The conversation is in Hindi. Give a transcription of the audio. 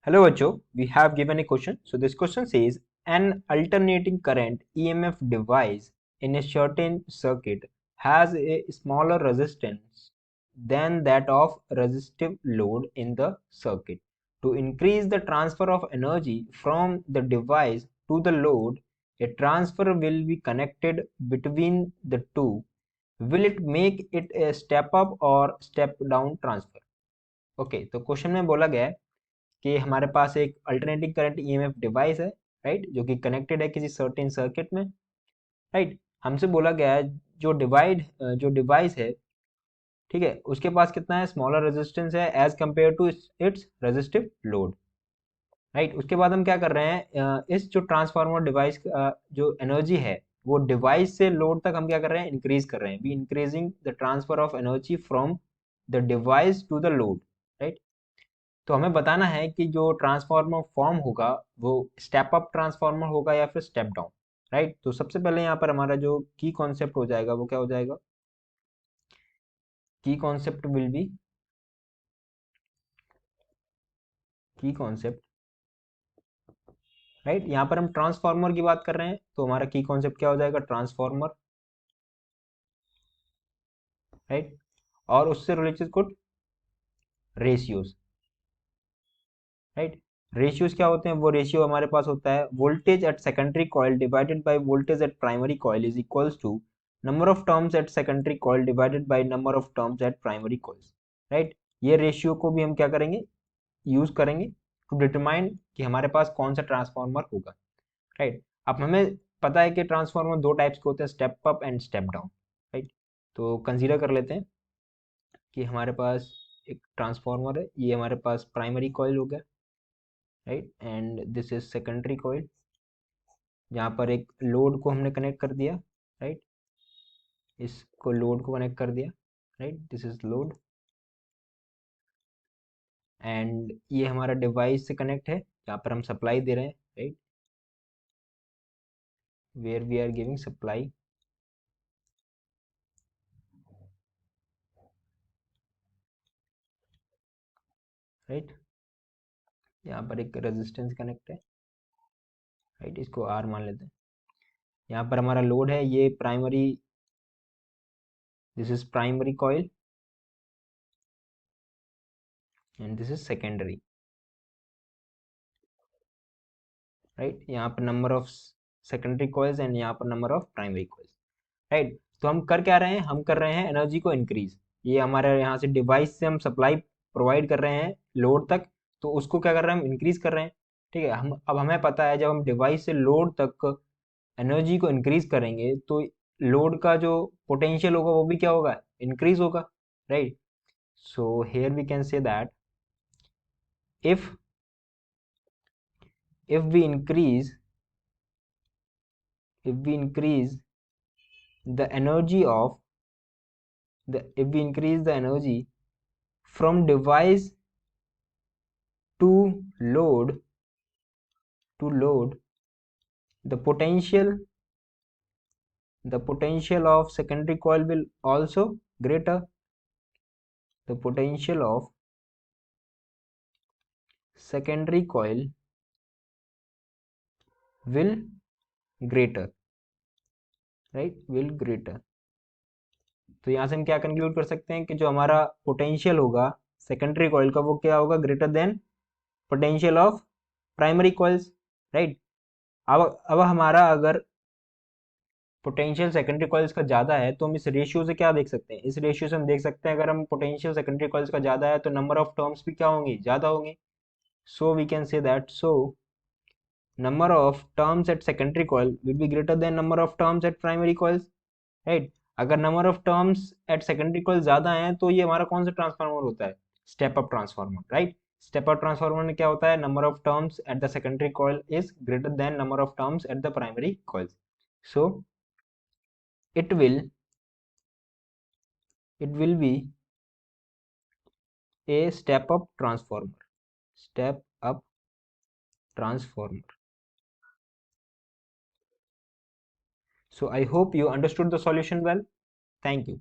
Hello, Acho. We have given a question. So this question says an alternating current EMF device in a certain circuit has a smaller resistance than that of resistive load in the circuit. To increase the transfer of energy from the device to the load, a transfer will be connected between the two. Will it make it a step up or step down transfer? Okay तो क्वेश्चन में बोला गया है कि हमारे पास एक अल्टरनेटिंग करंट ईएमएफ डिवाइस है, राइट, जो कि कनेक्टेड है किसी सर्टेन सर्किट में, राइट। हमसे बोला गया है जो डिवाइस है, ठीक है, उसके पास कितना है, स्मॉलर रेजिस्टेंस है as compare to its resistive load, right. उसके बाद हम क्या कर रहे हैं, इस जो ट्रांसफार्मर डिवाइस जो एनर्जी है वो डिवाइस से लोड तक हम क्या कर रहे हैं, इंक्रीज कर रहे हैं, be increasing the transfer of energy from the device to the load, right. तो हमें बताना है कि जो ट्रांसफार्मर फॉर्म होगा वो स्टेप अप ट्रांसफार्मर होगा या फिर स्टेप डाउन, राइट। तो सबसे पहले यहाँ पर हमारा जो की कॉन्सेप्ट हो जाएगा वो क्या हो जाएगा, की कॉन्सेप्ट विल बी, की कॉन्सेप्ट, राइट। यहाँ पर हम ट्रांसफार्मर की बात कर रहे हैं तो हमारा की कॉन्सेप्ट क्या हो जाएगा, ट्रांसफार्मर, राइट। और उससे रिलेटेड कुछ रेशियोज, राइट। रेशियोज क्या होते हैं, वो रेशियो हमारे पास होता है voltage at secondary coil divided by voltage at primary coil is equals to number of terms at secondary coil divided by number of terms at primary coils, right. ये रेशियो को भी हम क्या करेंगे, यूज करेंगे टू डिटरमाइन कि हमारे पास कौन सा ट्रांसफार्मर होगा, राइट। अब हमें पता है कि ट्रांसफार्मर दो टाइप्स के होते हैं, step up and step down, right. तो कंसीडर कर लेते हैं कि हमारे पास एक ट्रांसफार्मर है, ये हमारे पास प्राइमरी कॉइल हो गया, right, and this is secondary coil, जहाँ पर एक लोड को हमने कनेक्ट कर दिया, राइट, इसको लोड को कनेक्ट कर दिया, right, this is load, and ये हमारा डिवाइस से कनेक्ट है जहाँ पर हम सप्लाई दे रहे हैं, right, where we are giving supply, right. यहाँ पर एक रेजिस्टेंस कनेक्ट है, राइट, इसको आर मान लेते हैं। यहाँ पर हमारा लोड है, ये primary, this is primary coil and this is secondary, right. यहाँ पर number of secondary coils and यहाँ पर number of primary coils, right. तो हम कर क्या रहे हैं, हम कर रहे हैं एनर्जी को इंक्रीज, ये हमारे यहाँ से डिवाइस से हम सप्लाई प्रोवाइड कर रहे हैं लोड तक, तो उसको क्या कर रहे हैं, हम इंक्रीज कर रहे हैं, ठीक है। हम अब हमें पता है जब हम डिवाइस से लोड तक एनर्जी को इंक्रीज करेंगे तो लोड का जो पोटेंशियल होगा वो भी क्या होगा, इंक्रीज होगा, right. So here we can say that if if we increase if we increase the energy of the if we increase the energy from device to load the potential of secondary coil will also greater, the potential of secondary coil will greater, right, will greater। तो यहाँ से हम क्या कंक्लूड कर सकते हैं कि जो हमारा पोटेंशियल होगा सेकेंडरी कॉइल का वो क्या होगा, greater than potential of primary coils, right. अब हमारा अगर पोटेंशियल सेकेंडरी कॉइल्स का ज़्यादा है तो हम इस रेशियो से क्या देख सकते हैं, इस रेशियो से हम देख सकते हैं अगर हम पोटेंशियल सेकेंडरी कॉइल्स का ज़्यादा है तो नंबर ऑफ टर्म्स भी क्या होंगे, ज़्यादा होंगे। So we can say that number of terms at secondary coil will be greater than number of terms at primary coils, right। अगर number of terms at secondary coil ज्यादा हैं तो ये हमारा कौन सा ट्रांसफार्मर होता है, step up transformer, right. Step up transformer में क्या होता है, number of terms at the secondary coil is greater than number of terms at the primary coil, so it will it will be a step up transformer। So I hope you understood the solution well. Thank you.